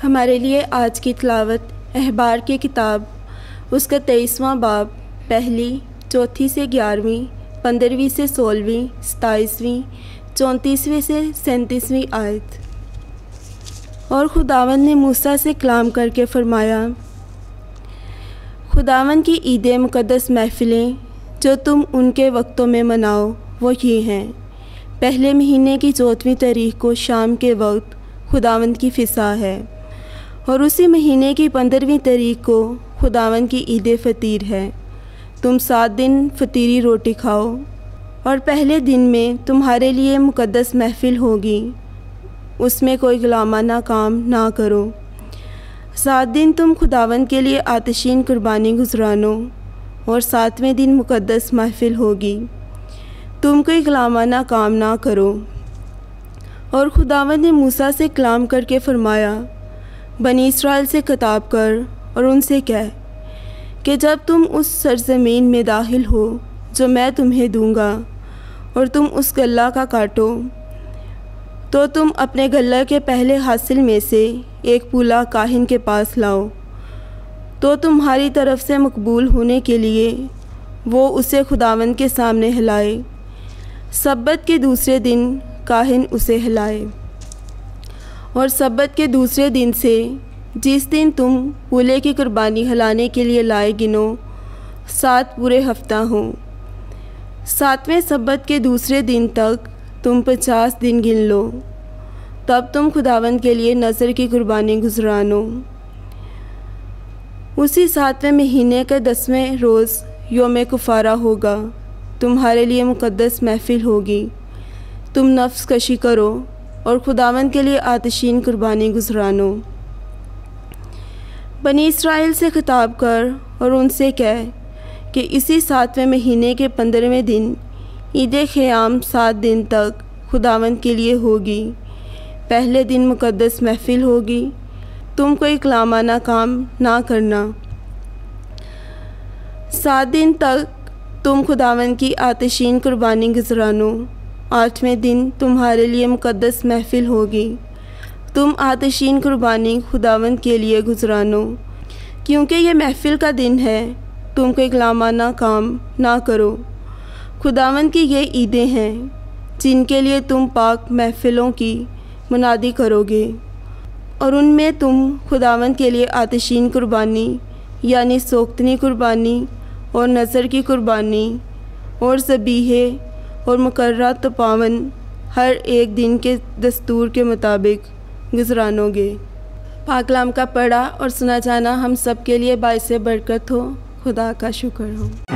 हमारे लिए आज की तिलावत अहबार की किताब उसका 23वां बाब पहली 4 से 11वीं 15वीं से 16वीं 27वीं 34वीं से 37वीं आयत। और खुदावंद ने मूसा से कलाम करके फ़रमाया, खुदावंद की ईद मुक़द्दस महफ़िलें जो तुम उनके वक्तों में मनाओ वो ये हैं। पहले महीने की 14वीं तारीख को शाम के वक्त खुदावंद की फ़िसा है, और उसी महीने की 15वीं तारीख को खुदावंद की ईद फ़तीर है। तुम 7 दिन फ़तीरी रोटी खाओ, और पहले दिन में तुम्हारे लिए मुक़द्दस महफ़िल होगी, उसमें कोई ग़ुलामाना काम ना करो। 7 दिन तुम खुदावंद के लिए आतिशीन कुर्बानी गुज़रानो, और 7वें दिन मुक़द्दस महफ़िल होगी, तुम कोई ग़ुलामाना काम ना करो। और खुदावंद ने मूसा से कलाम करके फ़रमाया, बनी इस्राएल से खिताब कर और उनसे कह कि जब तुम उस सरज़मीन में दाखिल हो जो मैं तुम्हें दूंगा, और तुम उस गल्ला का काटो, तो तुम अपने गल्ला के पहले हासिल में से एक पूला काहिन के पास लाओ, तो तुम्हारी तरफ से मकबूल होने के लिए वो उसे खुदावंद के सामने हिलाए। सब्बत के दूसरे दिन काहिन उसे हिलाए। और सब्बत के दूसरे दिन से जिस दिन तुम पूले की कुर्बानी हिलाने के लिए लाए गिनो 7 पूरे हफ्ता हों। 7वें सब्बत के दूसरे दिन तक तुम 50 दिन गिन लो, तब तुम खुदावंद के लिए नज़र की कुर्बानी गुज़रानो। उसी 7वें महीने का 10वें रोज़ योम कुफ़ारा होगा, तुम्हारे लिए मुक़द्दस महफ़िल होगी। तुम नफ्स कशी करो और खुदावंद के लिए आतिशीन कुर्बानी गुज़रानो। बनी इस्राएल से खिताब कर और उनसे कह कि इसी 7वें महीने के 15वें दिन ईद ख़याम 7 दिन तक खुदावंद के लिए होगी। पहले दिन मुक़द्दस महफ़िल होगी, तुम कोई ग़ुलामाना काम ना करना। 7 दिन तक तुम खुदावंद की आतिशीन कुर्बानी गुज़रानो। 8वें दिन तुम्हारे लिए मुक़द्दस महफ़िल होगी, तुम आतिशीन कुर्बानी खुदावंद के लिए गुज़रानो। क्योंकि ये महफ़िल का दिन है, तुम कोई ग़ुलामाना काम ना करो। खुदावंद की ये ईदें हैं जिनके लिए तुम पाक महफ़िलों की मुनादी करोगे, और उनमें तुम खुदावंद के लिए आतिशीन कुर्बानी यानी सोख्तनी कुर्बानी और नज़र की कुर्बानी और ज़बीहे और मुकर्रर तपावन हर एक दिन के दस्तूर के मुताबिक गुज़रानोगे। पाक कलाम का पढ़ा और सुना जाना हम सब के लिए बाइस बरकत हो। खुदा का शुक्र हो।